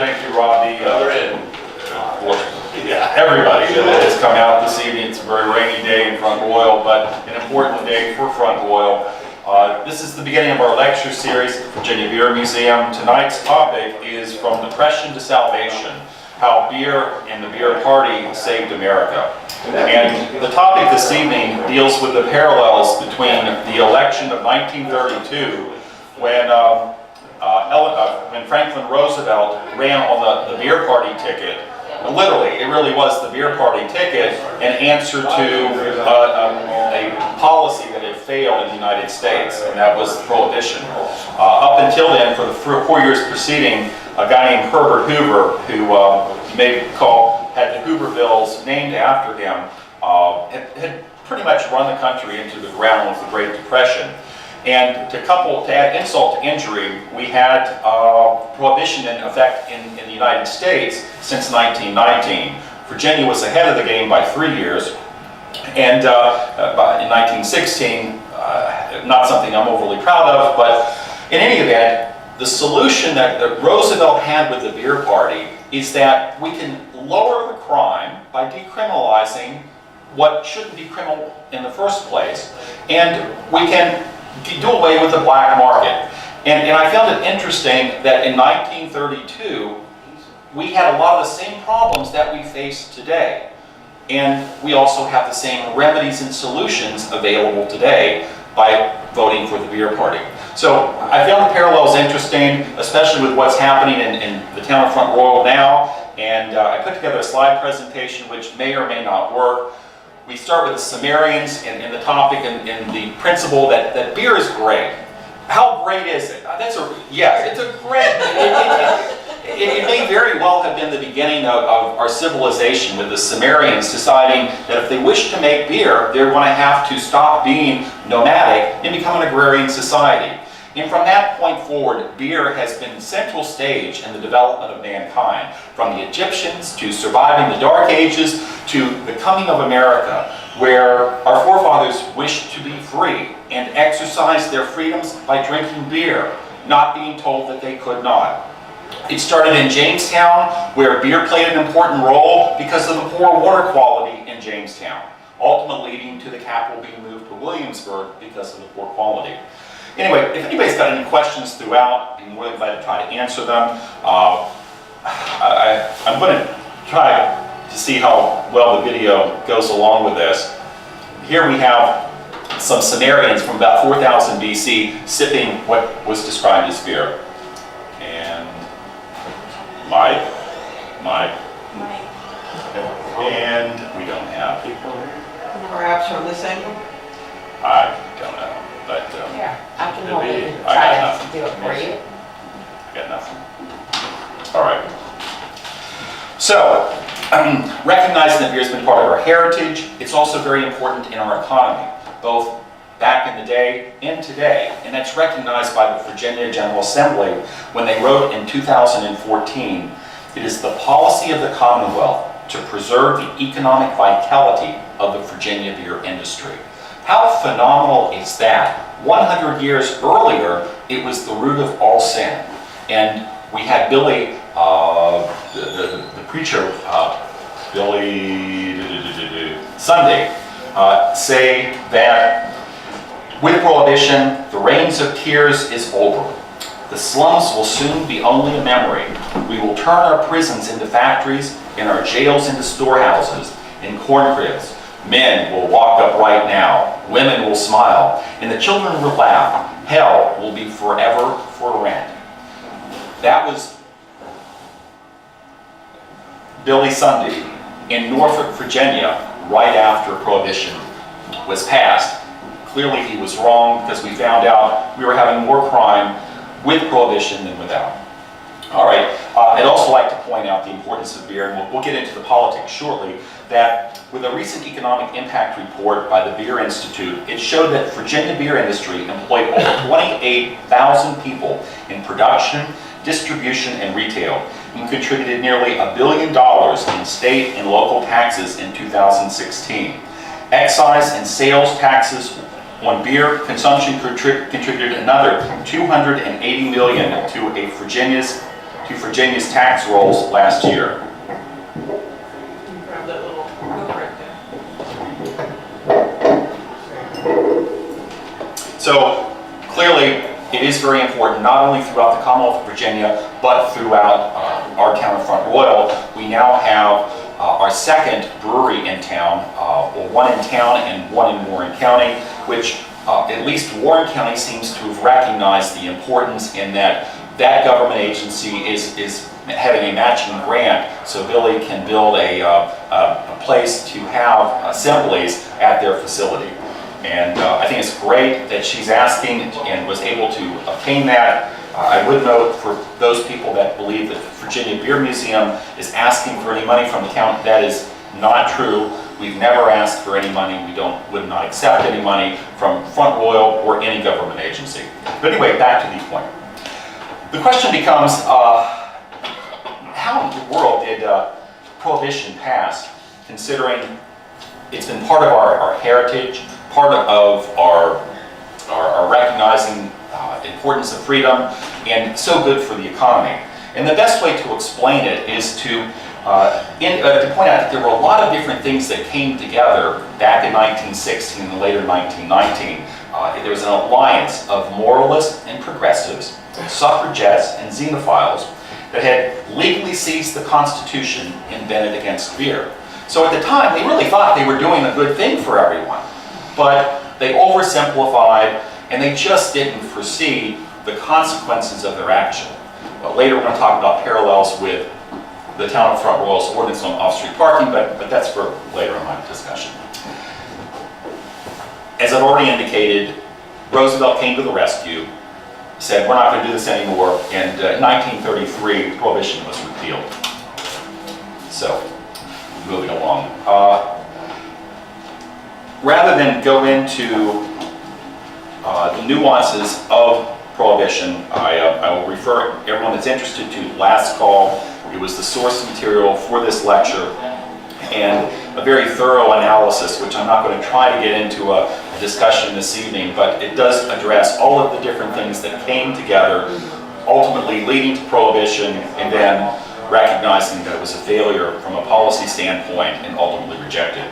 Thank you, Rob. Everybody that has come out this evening. It's a very rainy day in Front Royal, but an important day for Front Royal. This is the beginning of our lecture series at the Virginia Beer Museum. Tonight's topic is From Depression to Salvation, How Beer and the Beer Party Saved America. And the topic this evening deals with the parallels between the election of 1932 when Franklin Roosevelt ran on the beer party ticket. Literally, it really was the beer party ticket in answer to a policy that had failed in the United States, and that was prohibition. Up until then, for the 4 years preceding, a guy named Herbert Hoover, who you may recall had the Hoovervilles named after him, had pretty much run the country into the ground with the Great Depression. And to add insult to injury, we had prohibition in effect in the United States since 1919. Virginia was ahead of the game by 3 years, and in 1916, not something I'm overly proud of, but in any event, the solution that Roosevelt had with the beer party is that we can lower the crime by decriminalizing what shouldn't be criminal in the first place, and we can do away with the black market. And I found it interesting that in 1932, we had a lot of the same problems that we face today. And we also have the same remedies and solutions available today by voting for the beer party. So I found the parallels interesting, especially with what's happening in the town of Front Royal now. And I put together a slide presentation which may or may not work. We start with the Sumerians and the topic and the principle that beer is great. How great is it? Yes, it's a great, it may very well have been the beginning of our civilization, with the Sumerians deciding that if they wish to make beer, they're going to have to stop being nomadic and become an agrarian society. And from that point forward, beer has been central stage in the development of mankind, from the Egyptians to surviving the Dark Ages to the coming of America, where our forefathers wished to be free and exercised their freedoms by drinking beer, not being told that they could not. It started in Jamestown, where beer played an important role because of the poor water quality in Jamestown, ultimately leading to the capital being moved to Williamsburg because of the poor quality. Anyway, if anybody's got any questions throughout, I'm really glad to try to answer them. I'm going to try to see how well the video goes along with this. Here we have some Sumerians from about 4000 BC sipping what was described as beer. And Mike. And we don't have people. Perhaps from this angle? I don't know. But yeah, I can hold it and I try got to nothing. do it for you. I got nothing. All right. So, recognizing that beer has been part of our heritage, it's also very important in our economy, both back in the day and today. And that's recognized by the Virginia General Assembly when they wrote in 2014, "It is the policy of the Commonwealth to preserve the economic vitality of the Virginia beer industry." How phenomenal is that? 100 years earlier, it was the root of all sin. And we had Billy, the preacher, Billy Sunday, say that with prohibition, the reigns of tears is over. The slums will soon be only a memory. We will turn our prisons into factories and our jails into storehouses and corn cribs. Men will walk upright now, women will smile, and the children will laugh. Hell will be forever for rent. That was Billy Sunday in Norfolk, Virginia, right after Prohibition was passed. Clearly he was wrong, because we found out we were having more crime with Prohibition than without. All right, I'd also like to point out the importance of beer, and we'll get into the politics shortly, that with a recent economic impact report by the Beer Institute, it showed that Virginia beer industry employed over 28,000 people in production, distribution, and retail, and contributed nearly $1 billion in state and local taxes in 2016. Excise and sales taxes on beer consumption contributed another $280 million to Virginia's to Virginia's tax rolls last year. Grab that little book right there. So clearly, it is very important, not only throughout the Commonwealth of Virginia, but throughout our town of Front Royal. We now have our second brewery in town, well, one in town and one in Warren County, which at least Warren County seems to have recognized the importance in that government agency is having a matching grant, so Billy can build a place to have assemblies at their facility. And I think it's great that she's asking and was able to obtain that. I would note for those people that believe that Virginia Beer Museum is asking for any money from the town, that is not true. We've never asked for any money. We would not accept any money from Front Royal or any government agency. But anyway, back to the point. The question becomes, how in the world did Prohibition pass, considering it's been part of our heritage, part of our recognizing importance of freedom, and so good for the economy. And the best way to explain it is to point out that there were a lot of different things that came together back in 1916 and later 1919. There was an alliance of moralists and progressives, suffragettes and xenophiles that had legally seized the Constitution and bent it against beer. So at the time, they really thought they were doing a good thing for everyone. But they oversimplified, and they just didn't foresee the consequences of their action. But later we're going to talk about parallels with the town of Front Royal's ordinance on off-street parking, but that's for later in my discussion. As I've already indicated, Roosevelt came to the rescue, said we're not going to do this anymore, and in 1933, Prohibition was repealed. So, moving along. Rather than go into the nuances of Prohibition, I will refer everyone that's interested to Last Call. It was the source material for this lecture, and a very thorough analysis, which I'm not going to try to get into a discussion this evening, but it does address all of the different things that came together, ultimately leading to Prohibition, and then recognizing that it was a failure from a policy standpoint and ultimately rejected.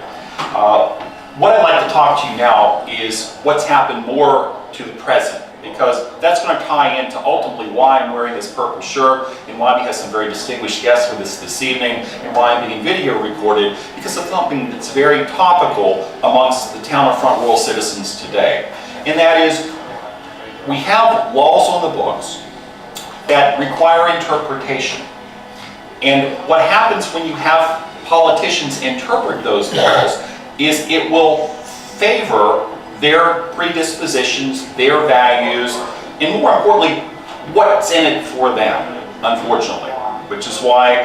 What I'd like to talk to you now is what's happened more to the present, because that's going to tie into ultimately why I'm wearing this purple shirt and why we have some very distinguished guests with us this evening and why I'm getting video recorded, because of something that's very topical amongst the town of Front Royal citizens today. And that is, we have laws on the books that require interpretation. And what happens when you have politicians interpret those laws is it will favor their predispositions, their values, and more importantly, what's in it for them, unfortunately. Which is why,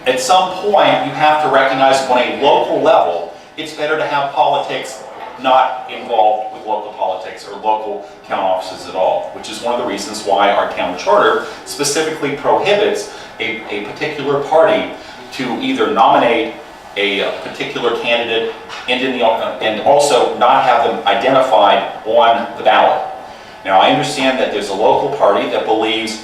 at some point, you have to recognize on a local level, it's better to have politics not involved with local politics or local town offices at all, which is one of the reasons why our town charter specifically prohibits a particular party to either nominate a particular candidate and also not have them identified on the ballot. Now, I understand that there's a local party that believes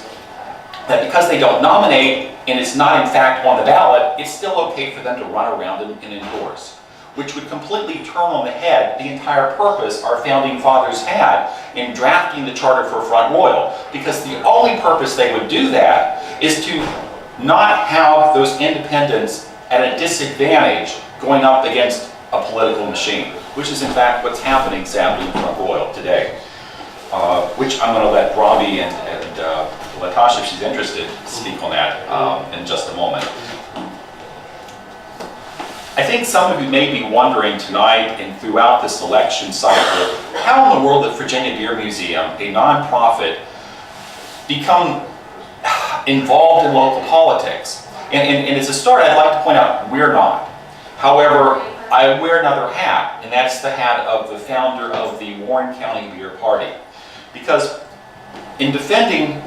that because they don't nominate and it's not in fact on the ballot, it's still okay for them to run around and endorse, which would completely turn on the head the entire purpose our founding fathers had in drafting the charter for Front Royal, because the only purpose they would do that is to not have those independents at a disadvantage going up against a political machine, which is in fact what's happening sadly in Front Royal today. Which I'm going to let Robbie and Latasha, if she's interested, speak on that in just a moment. I think some of you may be wondering tonight and throughout this election cycle, how in the world did Virginia Beer Museum, a nonprofit, become involved in local politics? And as a start, I'd like to point out, we're not. However, I wear another hat, and that's the hat of the founder of the Warren County Beer Party. Because in defending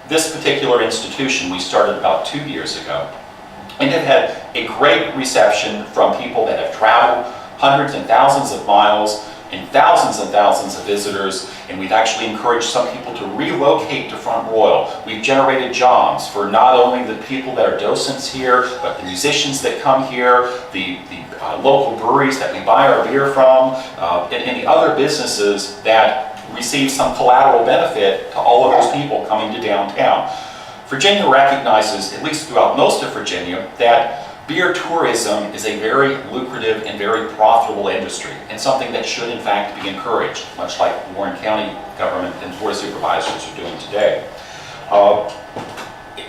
this particular institution, we started about 2 years ago, and it had a great reception from people that have traveled hundreds and thousands of miles and thousands of visitors, and we've actually encouraged some people to relocate to Front Royal. We've generated jobs for not only the people that are docents here, but the musicians that come here, the local breweries that we buy our beer from, and the other businesses that receive some collateral benefit to all of those people coming to downtown. Virginia recognizes, at least throughout most of Virginia, that beer tourism is a very lucrative and very profitable industry, and something that should in fact be encouraged, much like Warren County government and board of supervisors are doing today.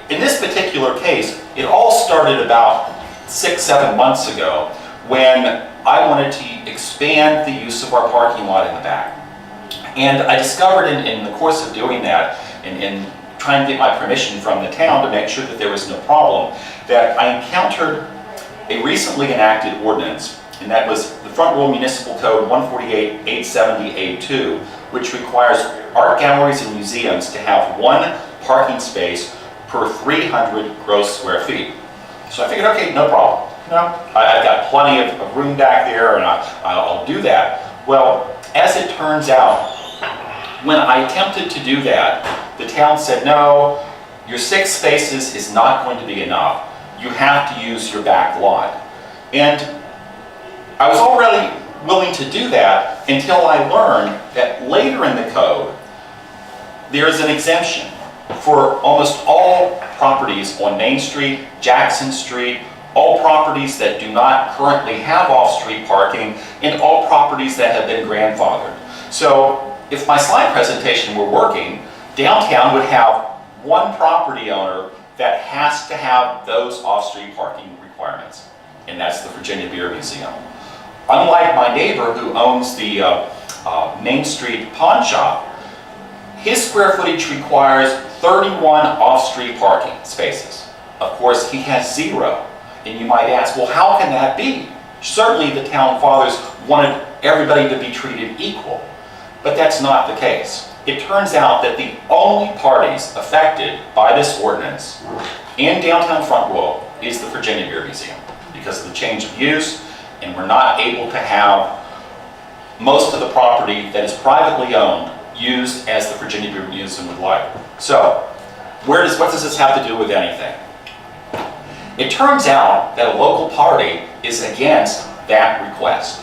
In this particular case, it all started about 6-7 months ago when I wanted to expand the use of our parking lot in the back. And I discovered in the course of doing that, and trying to get my permission from the town to make sure that there was no problem, that I encountered a recently enacted ordinance, and that was the Front Royal Municipal Code 148-870A2, which requires art galleries and museums to have 1 parking space per 300 gross square feet. So I figured, okay, no problem. I've got plenty of room back there, and I'll do that. Well, as it turns out, when I attempted to do that, the town said, no, your 6 spaces is not going to be enough. You have to use your back lot. And I was already willing to do that until I learned that later in the code, there is an exemption for almost all properties on Main Street, Jackson Street, all properties that do not currently have off-street parking, and all properties that have been grandfathered. So if my slide presentation were working, downtown would have 1 property owner that has to have those off-street parking requirements, and that's the Virginia Beer Museum. Unlike my neighbor who owns the Main Street pawn shop, his square footage requires 31 off-street parking spaces. Of course, he has 0. And you might ask, well, how can that be? Certainly the town fathers wanted everybody to be treated equal, but that's not the case. It turns out that the only parties affected by this ordinance in downtown Front Royal is the Virginia Beer Museum, because of the change of use, and we're not able to have most of the property that is privately owned used as the Virginia Beer Museum would like. So, what does this have to do with anything? It turns out that a local party is against that request.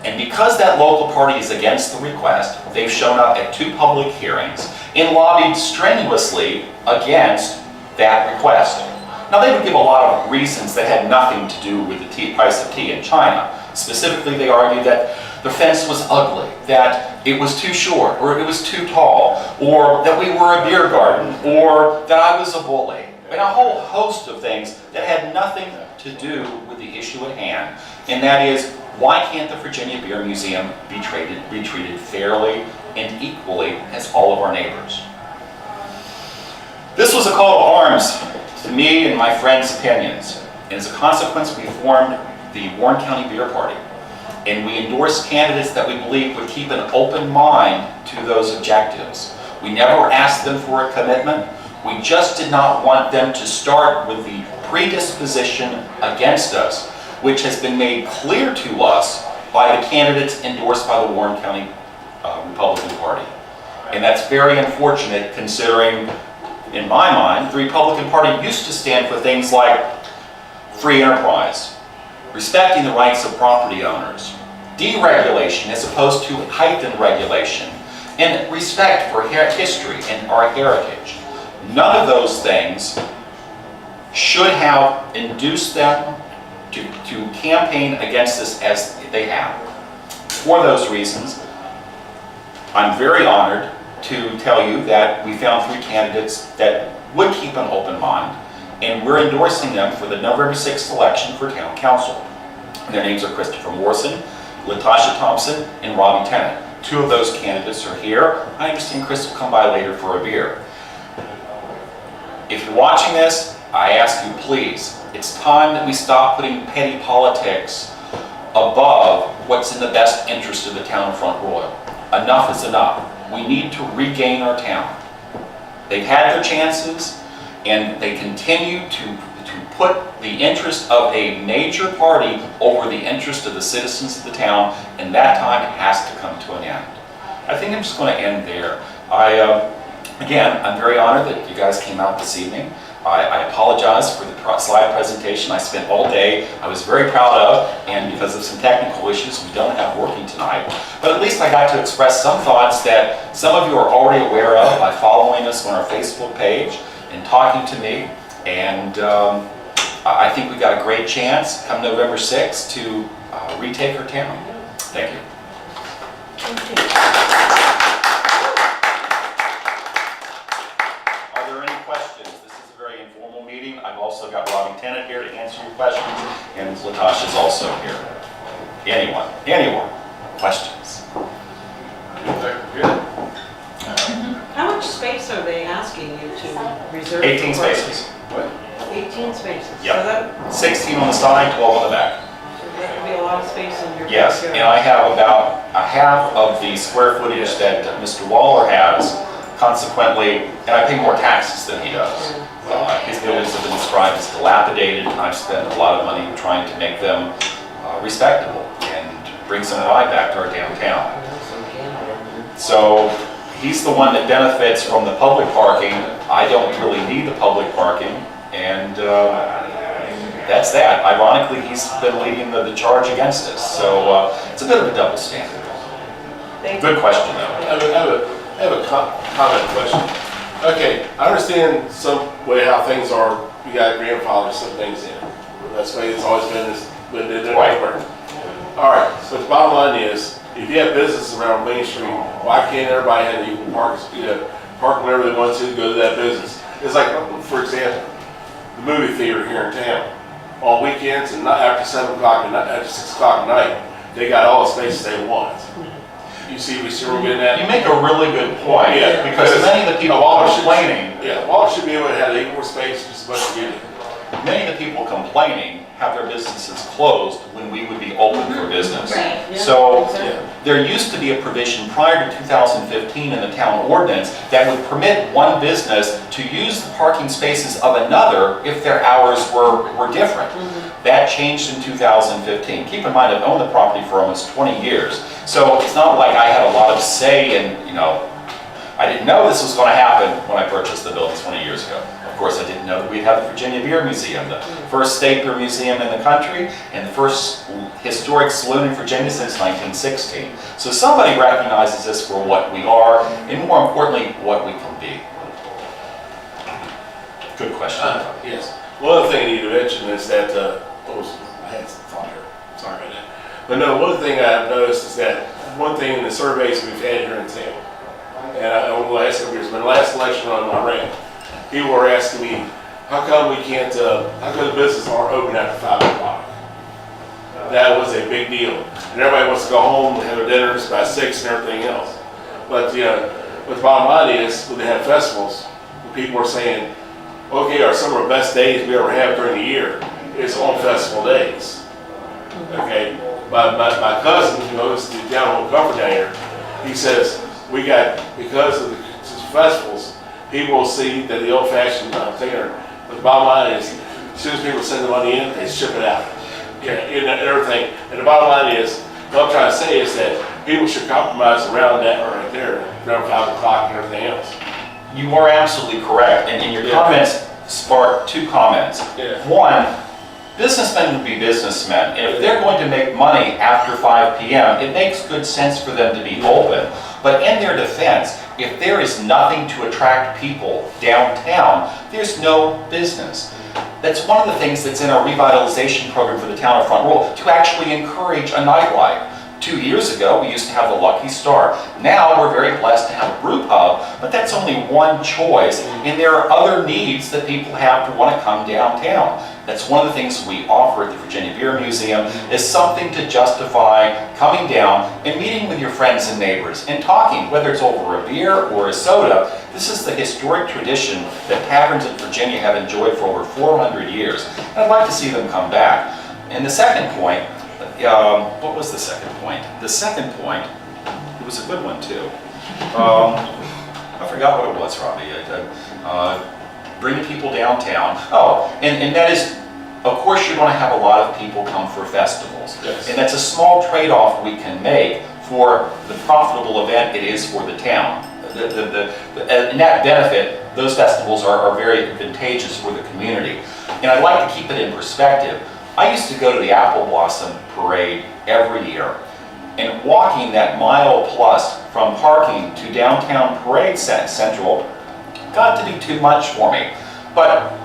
And because that local party is against the request, they've shown up at 2 public hearings and lobbied strenuously against that request. Now, they would give a lot of reasons that had nothing to do with the price of tea in China. Specifically, they argued that the fence was ugly, that it was too short, or it was too tall, or that we were a beer garden, or that I was a bully, and a whole host of things that had nothing to do with the issue at hand. And that is, why can't the Virginia Beer Museum be treated fairly and equally as all of our neighbors? This was a call to arms to me and my friends' opinions. And as a consequence, we formed the Warren County Beer Party. And we endorsed candidates that we believe would keep an open mind to those objectives. We never asked them for a commitment. We just did not want them to start with the predisposition against us, which has been made clear to us by the candidates endorsed by the Warren County Republican Party. And that's very unfortunate, considering, in my mind, the Republican Party used to stand for things like free enterprise, respecting the rights of property owners, deregulation as opposed to heightened regulation, and respect for history and our heritage. None of those things should have induced them to campaign against us as they have. For those reasons, I'm very honored to tell you that we found 3 candidates that would keep an open mind, and we're endorsing them for the November 6th election for town council. Their names are Christopher Morrison, Latasha Thompson, and Robbie Tennant. 2 of those candidates are here. I understand Chris will come by later for a beer. If you're watching this, I ask you, please, it's time that we stop putting petty politics above what's in the best interest of the town of Front Royal. Enough is enough. We need to regain our town. They've had their chances, and they continue to put the interest of a major party over the interest of the citizens of the town, and that time has to come to an end. I think I'm just going to end there. Again, I'm very honored that you guys came out this evening. I apologize for the slide presentation I spent all day. I was very proud of, and because of some technical issues, we don't have working tonight. But at least I got to express some thoughts that some of you are already aware of by following us on our Facebook page and talking to me. And I think we've got a great chance come November 6th to retake our town. Thank you. Are there any questions? This is a very informal meeting. I've also got Robbie Tennant here to answer your questions, and Latasha's also here. Anyone? Questions? How much space are they asking you to reserve? 18 for parking? spaces. What? 18 spaces. Yep. So that 16 on the side, 12 on the back. would be a lot of space in your Yes, backyard. and I have about a half of the square footage that Mr. Waller has. Consequently, and I pay more taxes than he does. His buildings have been described as dilapidated, and I've spent a lot of money trying to make them respectable and bring some pride back to our downtown. So he's the one that benefits from the public parking. I don't really need the public parking, and that's that. Ironically, he's been leading the charge against us, so it's a bit of a double standard. Good question, though. I have a comment question. Okay, I understand some way how things are. You got to grandfather some things in. That's the way it's always been. But it didn't work. All right. So the bottom line is, if you have businesses around Main Street, why can't everybody have equal park whenever they want to go to that business? It's like, for example, the movie theater here in town. On weekends and not after 7 o'clock and not after 6 o'clock at night, they got all the spaces they want. You see, we still getting that. You make a really good point, Yeah, because many of the people complaining, Waller should be able to have equal space just as much as you do. many of the people complaining have their businesses closed when we would be open for business. Right. Yeah, So exactly. there used to be a provision prior to 2015 in the town ordinance that would permit one business to use the parking spaces of another if their hours were different. That changed in 2015. Keep in mind, I've owned the property for almost 20 years. So it's not like I had a lot of say in, I didn't know this was going to happen when I purchased the building 20 years ago. Of course, I didn't know that we'd have the Virginia Beer Museum, the first state beer museum in the country, and the first historic saloon in Virginia since 1916. So somebody recognizes us for what we are, and more importantly, what we can be. Good question. Yes. One other thing I need to mention is that, I had some thought here. Sorry about that. But no, one thing I've noticed is that one thing in the surveys we've had here in town, and over the last couple years, my last election run I ran, people were asking me, how come we can't, how come the businesses aren't open after 5 o'clock? That was a big deal. And everybody wants to go home and have their dinners by 6 and everything else. But, but the bottom line is, when they have festivals, people are saying, okay, some of our best days we ever have during the year is on festival days. Okay, my cousin, who owns the down home comfort down here, he says, because of the festivals, people will see that the old-fashioned container, but the bottom line is, as soon as people send the money in, they ship it out. Okay, and everything. And the bottom line is, what I'm trying to say is that people should compromise around that right there, around 5 o'clock and everything else. You are absolutely correct, and your comments sparked 2 comments. Yeah. One, businessmen would be businessmen, and if they're going to make money after 5 p.m., it makes good sense for them to be open. But in their defense, if there is nothing to attract people downtown, there's no business. That's one of the things that's in our revitalization program for the town of Front Royal, to actually encourage a nightlife. 2 years ago, we used to have the Lucky Star. Now, we're very blessed to have a brew pub, but that's only one choice, and there are other needs that people have to want to come downtown. That's one of the things we offer at the Virginia Beer Museum, is something to justify coming down and meeting with your friends and neighbors and talking, whether it's over a beer or a soda. This is the historic tradition that taverns in Virginia have enjoyed for over 400 years, and I'd like to see them come back. And the second point, what was the second point? The second point, it was a good one too. I forgot what it was, Robbie. Bringing people downtown. Oh, and that is, of course you're going to have a lot of people come for festivals. Yes. And that's a small trade-off we can make for the profitable event it is for the town. And that benefit, those festivals are very advantageous for the community. And I'd like to keep it in perspective. I used to go to the Apple Blossom Parade every year. And walking that mile plus from parking to downtown Parade Central got to be too much for me. But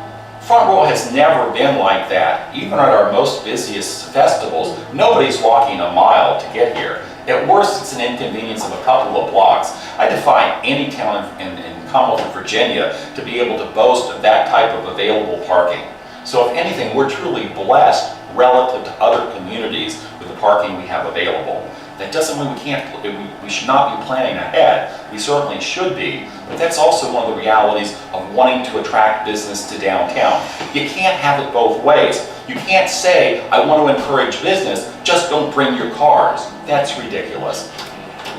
Front Row has never been like that. Even at our most busiest festivals, nobody's walking a mile to get here. At worst, it's an inconvenience of a couple of blocks. I defy any town in Commonwealth of Virginia to be able to boast of that type of available parking. So if anything, we're truly blessed relative to other communities with the parking we have available. That doesn't mean we should not be planning ahead. We certainly should be, but that's also one of the realities of wanting to attract business to downtown. You can't have it both ways. You can't say, I want to encourage business, just don't bring your cars. That's ridiculous.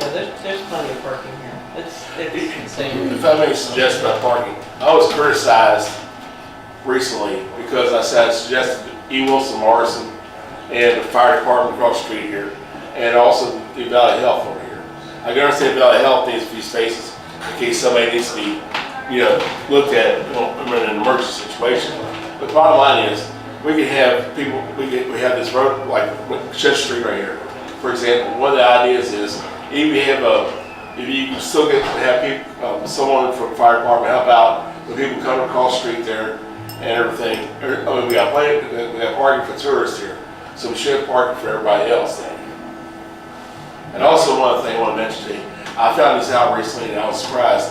Yeah, there's plenty of parking here. It's insane. If I may suggest about parking, I was criticized recently because I suggested E. Wilson Morrison and the fire department across the street here, and also the Valley Health over here. I can understand Valley Health needs a few spaces in case somebody needs to be, looked at in an emergency situation. But the bottom line is, we could have people, we have this road, like Church Street right here. For example, one of the ideas is, if you can still have people, someone from the fire department help out, when people come across the street there and everything. I mean, we got parking for tourists here, so we should have parking for everybody else then. And also one other thing I want to mention to you, I found this out recently and I was surprised.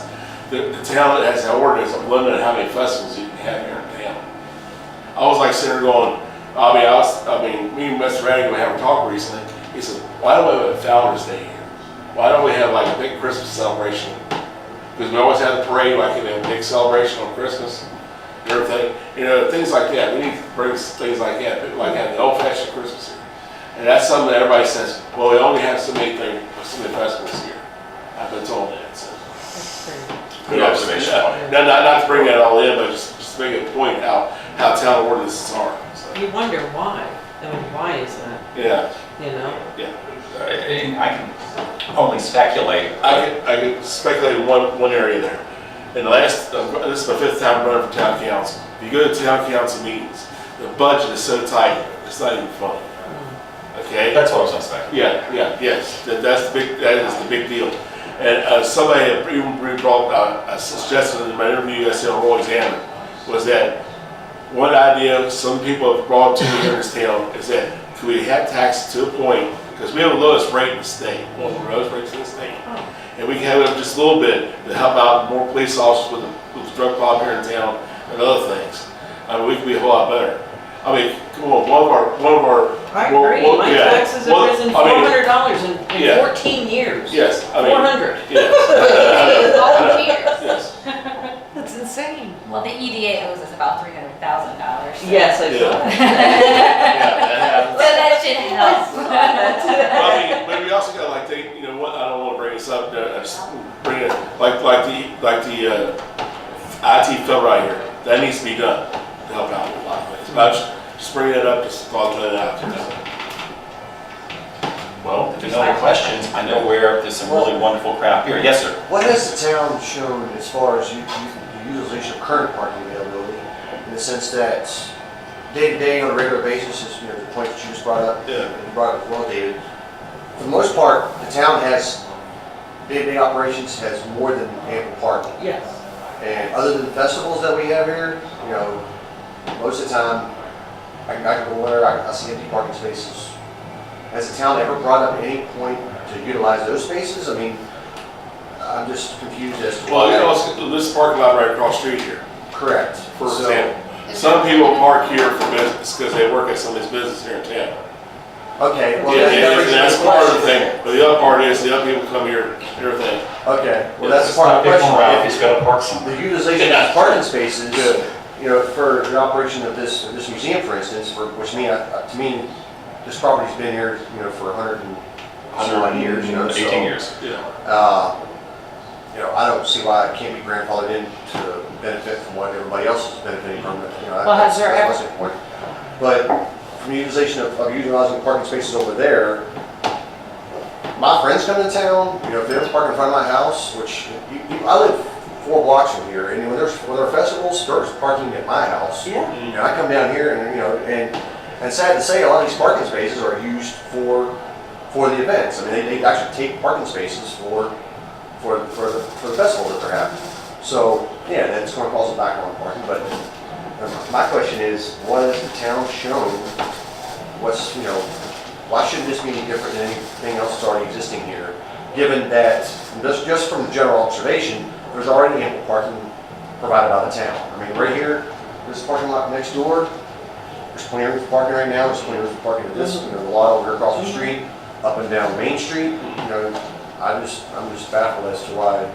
The town has an ordinance of limiting how many festivals you can have here in town. I was like sitting there going, me and Mr. Radigan had a talk recently. He said, why don't we have a Founders Day here? Why don't we have like a big Christmas celebration? Because we always have the parade, like we have a big celebration on Christmas and everything. Things like that. We need to bring things like that, like have the old-fashioned Christmas here. And that's something that everybody says, well, we only have so many festivals here. I've been told that. So. Good observation. Not to bring that all in, but just to make a point how town ordinances are. So. You wonder why. I mean, why is that? Yeah. Yeah. I can only speculate. I can speculate in one area there. In the last, this is my 5th time running for town council. If you go to town council meetings, the budget is so tight, it's not even funny. Okay? That's what I was expecting. Yes. That is the big deal. And somebody had even brought, I suggested in my interview I said on Roy Examiner, was that one idea some people have brought to me here in this town is that could we have taxes to a point, because we have the lowest rate in the state, one of the lowest rates in the state. And we can have it up just a little bit to help out more police officers with the drug problem here in town and other things. I mean, we could be a whole lot better. I mean, come on, one of our. I agree. My taxes have risen $400 in 14 years. Yes, I mean. 400. Yes. Volunteers. Yes. That's insane. Well, the EDA owes us about $300,000. So. Yes, I saw that. Yeah, So that should help. I mean, but we also got like what I don't want to bring this up. I just bring it like the IT fill right here. That needs to be done to help out with a lot of things. But just bring that up, just thought that out. Well, if there's no other questions, I know where there's some really wonderful craft beer. Yes, sir. What has the town shown as far as the utilization of current parking availability, in the sense that day-to-day on a regular basis is, the point that you just brought up, Yeah. and you brought up well, David. For the most part, the town has, day-to-day operations has more than ample parking. Yes. And other than festivals that we have here, most of the time, I can go where I see empty parking spaces. Has the town ever brought up any point to utilize those spaces? I mean, I'm just confused as to why. Well, this parking lot right across the street here, Correct. for example. Some people park here for business because they work at somebody's business here in town. Okay, well, That's part of the thing. But the other part is the other people come here, everything. Okay, well, that's part of the question. Ralph, he's got to park somewhere. The utilization of these parking spaces, for the operation of this museum, for instance, which to me, this property's been here, for 101 years, 18 years. Yeah. I don't see why it can't be grandfathered in to benefit from what everybody else is benefiting from. Well, has there ever- Point. But from the utilization of utilizing parking spaces over there, my friends come to town, you know, if they don't park in front of my house, which, I live 4 blocks from here, and when there are festivals, there's parking at my house. Yeah. And I come down here and, you know, and sad to say, a lot of these parking spaces are used for the events. I mean, they actually take parking spaces for the festival that they're having. So, yeah, that's going to cause a backlog of parking, but my question is, what has the town shown? What's, you know, why shouldn't this be any different than anything else that's already existing here? Given that, just from the general observation, there's already ample parking provided by the town. I mean, right here, this parking lot next door, there's plenty of room for parking right now. There's plenty of room for parking at this, you know, the lot over here across the street, up and down Main Street. You know, I'm just baffled as to why,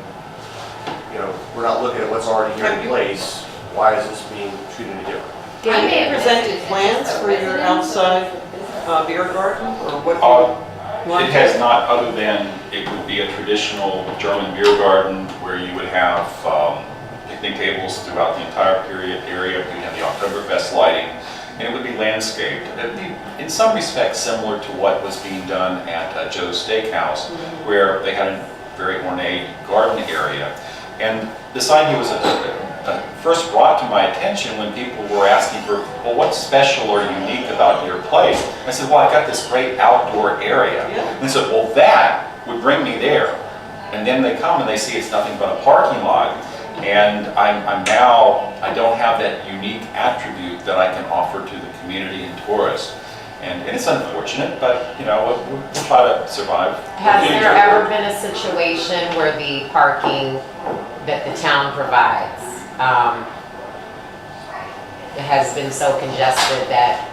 you know, we're not looking at what's already here in place. Why is this being treated any different? Have you presented plans for your outside beer garden, or what do you want? It has not, other than it would be a traditional German beer garden where you would have picnic tables throughout the entire period area. You'd have the Oktoberfest lighting, and it would be landscaped. It would be, in some respects, similar to what was being done at Joe's Steakhouse, where they had a very ornate garden area. And this idea was first brought to my attention when people were asking for, well, what's special or unique about your place? I said, well, I got this great outdoor area. Yeah. And they said, well, that would bring me there. And then they come and they see it's nothing but a parking lot. And I'm now, I don't have that unique attribute that I can offer to the community and tourists. And it's unfortunate, but, you know, we'll try to survive. Has there ever been a situation where the parking that the town provides has been so congested that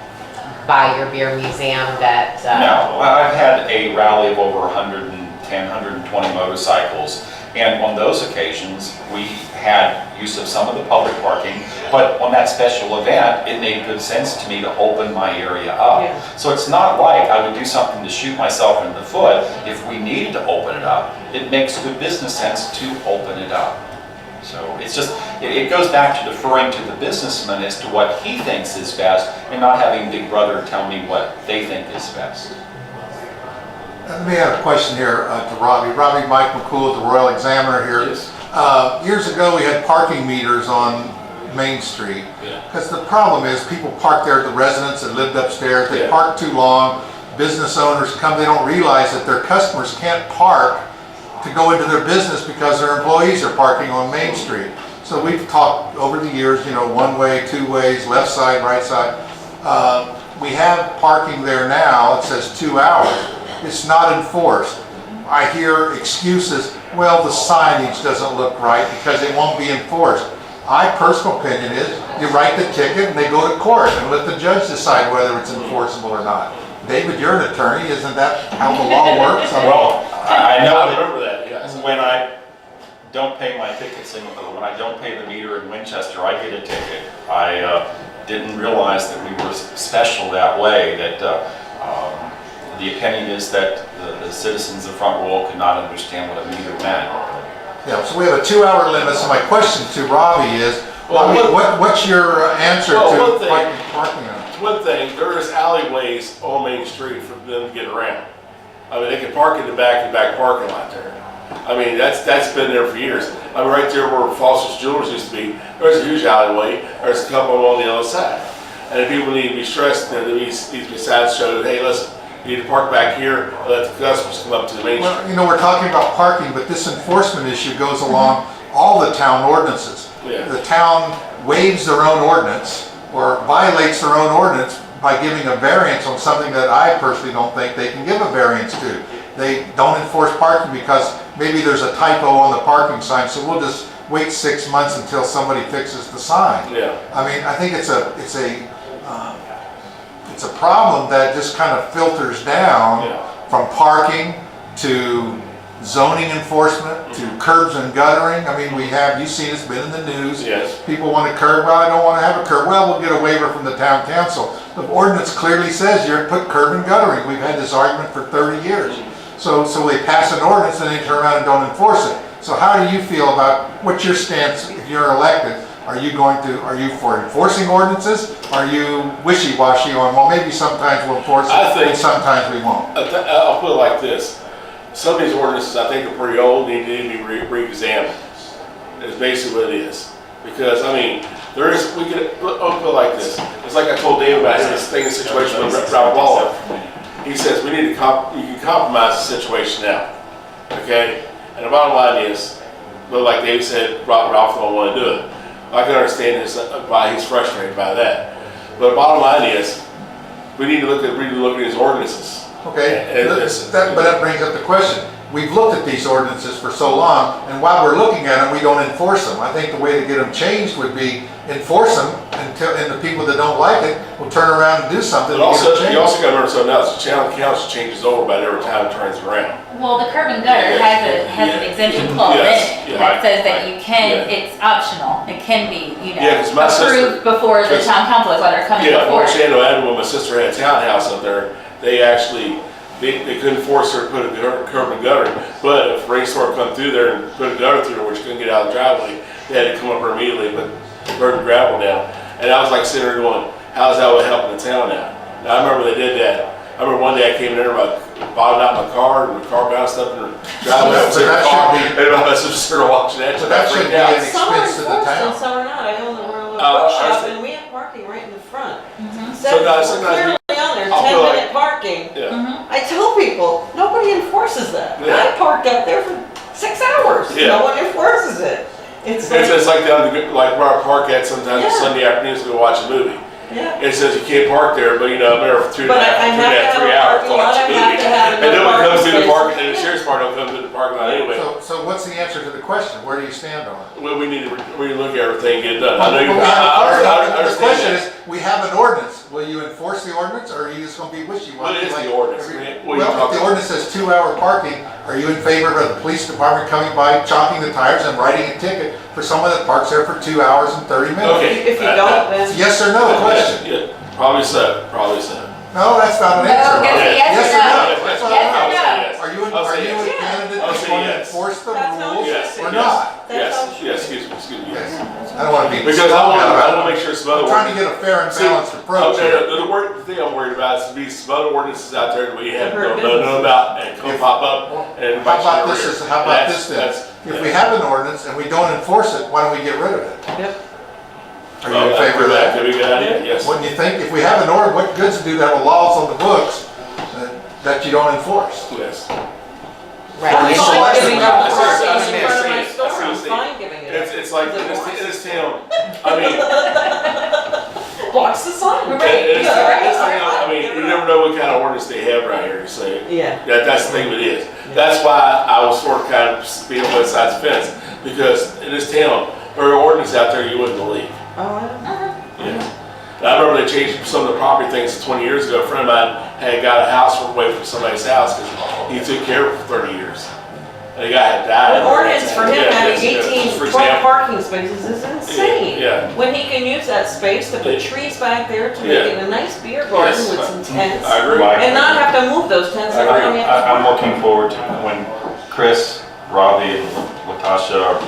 by your beer museum that... No, I've had a rally of over 110, 120 motorcycles. And on those occasions, we had use of some of the public parking, but on that special event, it made good sense to me to open my area up. Yeah. So it's not like I would do something to shoot myself in the foot. If we needed to open it up, it makes good business sense to open it up. So it's just, it goes back to deferring to the businessman as to what he thinks is best and not having Big Brother tell me what they think is best. Let me add a question here to Robbie. Robbie, Mike McCool at the Royal Examiner here. Yes. Years ago, we had parking meters on Main Street. Yeah. Because the problem is people park there, the residents that lived upstairs, they Yeah. park too long. Business owners come, they don't realize that their customers can't park to go into their business because their employees are parking on Main Street. So we've talked over the years, you know, one way, two ways, left side, right side. We have parking there now, it says 2 hours. It's not enforced. I hear excuses, well, the signage doesn't look right because it won't be enforced. My personal opinion is you write the ticket and they go to court and let the judge decide whether it's enforceable or not. David, you're an attorney, isn't that how the law works? Well, I know I that remember that, yes. when I don't pay my tickets, when I don't pay the meter in Winchester, I get a ticket. I didn't realize that we were special that way, that the opinion is that the citizens of Front Royal could not understand what a meter meant. Yeah, so we have a 2-hour limit, so my question to Robbie is, Well, what's your answer Well, to one thing- parking on? One thing, there's alleyways on Main Street for them to get around. I mean, they can park in the back parking lot there. I mean, that's been there for years. I mean, right there where Foster's Jewelers used to be, there's a huge alleyway, there's a couple on the other side. And if people need to be stressed, there needs to be signs showing, hey, listen, you need to park back here, and let the customers come up to the Main Street. Well, you know, we're talking about parking, but this enforcement issue goes along all the town ordinances. Yeah. The town waives their own ordinance or violates their own ordinance by giving a variance on something that I personally don't think they can give a variance to. They don't enforce parking because maybe there's a typo on the parking sign, so we'll just wait 6 months until somebody fixes the sign. Yeah. I mean, I think it's a problem that just kind of filters down Yeah. from parking to zoning enforcement to curbs and guttering. I mean, you've seen it's been in the news. Yes. People want a curb, well, I don't want to have a curb. Well, we'll get a waiver from the town council. The ordinance clearly says you're to put curb and guttering. We've had this argument for 30 years. So they pass an ordinance and they turn around and don't enforce it. So how do you feel about, what's your stance if you're elected are you for enforcing ordinances? Are you wishy-washy on, well, maybe sometimes we'll enforce it, I think- and sometimes we won't? I'll put it like this. Some of these ordinances I think are pretty old, need to be re-examined. Is basically what it is. Because, I mean, I'll put it like this. It's like I told Dave about this thing, this situation with Robert Waller. He says, we need to you can compromise the situation now. Okay? And the bottom line is, but like Dave said, Ralph don't want to do it. I can understand why he's frustrated by that. But the bottom line is, we need to look at his ordinances. Okay, And but that brings up the question. We've looked at these ordinances for so long, and while we're looking at them, we don't enforce them. I think the way to get them changed would be enforce them, and the people that don't like it will turn around and do something But to get also, them you also changed. got to remember something else. The town council changes over about every time it turns around. Well, the curb and gutter has an exemption clause in Yes, it yeah. that says that you can, Yeah. it's optional. It can be, Yeah, 'cause my sister- approved before the Cause- town council is why they're coming Yeah, before. Fort Chando Avenue, when my sister had a townhouse up there, they actually, they couldn't force her to put a curb and gutter. But if rainstorm come through there and put a gutter through there, which couldn't get out of the driveway, they had to come up there immediately and put dirt and gravel down. And I was like sitting there going, how's that would help in the town now? And I remember they did that. I remember one day I came in there, I bottomed out my car, and the car bounced up in the driveway. I was in the But that car, should and my sister started watching that. But that she shouldn't freaked be out. an Some are expense to the enforced town. and some are not. I own the Royal I Bookshop understand. and we have parking right in the front. Sometimes Clearly on there, I'll put 10-minute parking. Yeah. I tell people, nobody enforces that. Yeah. I parked out there for 6 hours. Yeah. No one enforces it. It's like, It's like down the, like where I park at sometimes on Yeah. Sunday afternoons to go watch a movie. yeah. It says you can't park there, but you know, I'm there for But I have to have 3 a hours to parking lot, watch a I movie. have to have And no enough one comes parking through the parking, spaces. and the sheriff's part don't come through the parking lot anyway. So what's the answer to the question? Where do you stand on it? We need to look at everything and get it done. I know you, Well, I the understand question that. is, we have an ordinance. Will you enforce the ordinance, or are you just gonna be wishy-washy? What is the like ordinance? every- What are you Well, if talking the ordinance says 2-hour parking, are you in favor of the police department coming by, chalking the tires and writing a ticket for someone that parks there for 2 hours and 30 minutes? Okay. If you don't, then. Yes or no question? Yeah, probably so, probably so. No, that's not an No, answer. get the yes or no. That's what Yes I or know. no? Are you a I'll say candidate yes. I'll that's say going to yes. enforce the That's how it rules Yes, or yes, not? That's how it should yes, be. excuse me. Yes. I don't want to be Because strong I about want to it. make sure some other I'm trying to get a fair and balanced approach here. The thing I'm worried about is to be some other ordinances out there that we have Heard don't know about and come If- pop up and. How about this, how about this then? That's- If we have an ordinance and we don't enforce it, why don't we get rid of it? Yep. Are you in favor of that? Could be a good idea, yes. Wouldn't you think, if we have an order, what good's do to have laws on the books that you don't enforce? Yes. Right. I'm It's fine selective. giving I up see, parking I in see, front of I my see, store, I see, I I'm see. fine giving it up. It's like in this town, I mean, Blocks the sign. in this town, I mean, you never know what kind of ordinance they have right here, so. Yeah. That's the thing of it is. That's why I was sort of kind of being on both sides of the fence, because in this town, there are ordinances out there you wouldn't believe. Oh, I don't know. Yeah. And I remember they changed some of the property things 20 years ago. A friend of mine had got a house away from somebody's house because he took care of it for 30 years. And the guy had died. An ordinance for him Yeah, having yes, 18, for 12 example. parking spaces is insane. Yeah. When he can use that space to put Yeah. trees back there to Yeah. make it a nice beer garden Yes. with some tents. I agree. Right. And not have to move those tents every time you have to I'm park. looking forward to when Chris, Robbie, Latasha are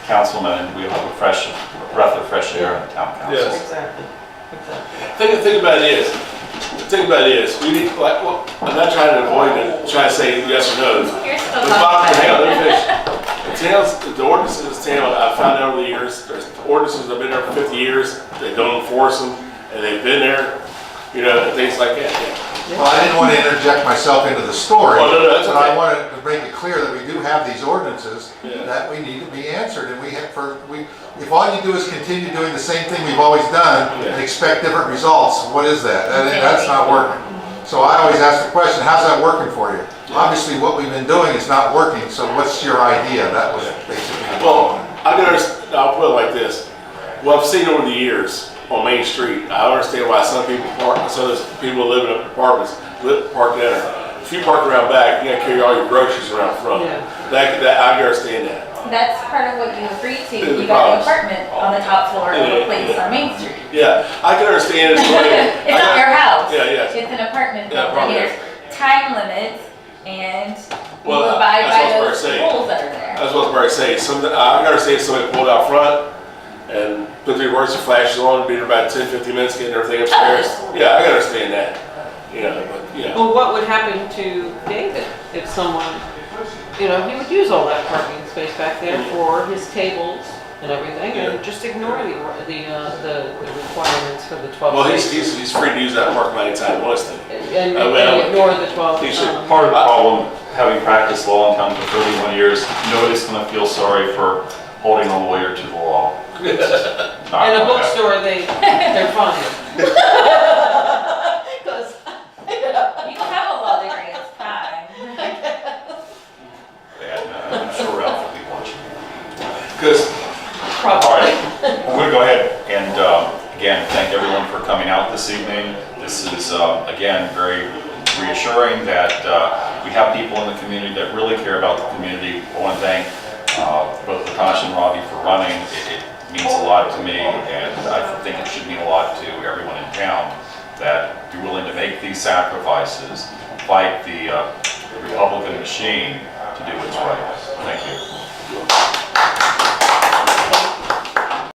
councilmen, and we have a fresh, breath of fresh air on the town council. Yes. Exactly. Exactly. The thing about it is, we need, like, well, I'm not trying to avoid it, trying to say yes or no. You're still The talking bottom, about hang on, it. let me finish. The towns, the ordinances in this town, I've found out over the years, there's ordinances that have been there for 50 years, they don't enforce them, and they've been there, you know, and things like that, yeah. Well, I didn't want to interject myself into the story, Oh, no, that's but I okay. wanted to make it clear that we do have these ordinances Yeah. that we need to be answered, and if all you do is continue doing the same thing we've always done Yeah. and expect different results, what is that? That's not working. So I always ask the question, how's that working for you? Obviously, what we've been doing is not working, so what's your idea? That was basically the Well, I'll put it like this. Well, I've seen over the years on Main Street, I understand why some people park, some of those people live in apartments, park there. If you park around back, you gotta carry all your groceries around front. Yeah. I understand that. That's part of what you agreed to. The You got the problems. apartment on the top floor of Yeah, a place yeah. on Main Street. Yeah, I can understand it's the way. It's not your house. Yeah, yeah. It's an apartment Yeah, building. probably. There's time limits and you Well, abide that's by what I was those saying. rules that are there. That's what I was about to say. I can understand somebody pulled out front and put the emergency flashes on, be there about 10, 15 minutes, getting everything upstairs. Yeah, I can understand that, you know, but, yeah. Well, what would happen to David if someone, you know, he would use all that parking space back there for his tables and everything, and just ignore the requirements for the 12 Well, spaces. he's free to use that parking lot anytime he wants to. And well, ignore the 12. he should- Part of the problem, having practiced law in town for 31 years, nobody's gonna feel sorry for holding a lawyer to the law. Not In a gonna bookstore, they're fine. 'Cause, You can have a law degree, it's fine. happen. I'm sure Ralph will be watching. Because All probably. right, I'm going to go ahead and, again, thank everyone for coming out this evening. This is, again, very reassuring that we have people in the community that really care about the community. I want to thank both Natasha and Robbie for running. It means a lot to me, and I think it should mean a lot to everyone in town that you're willing to make these sacrifices, fight the Republican machine to do what's right. Thank you.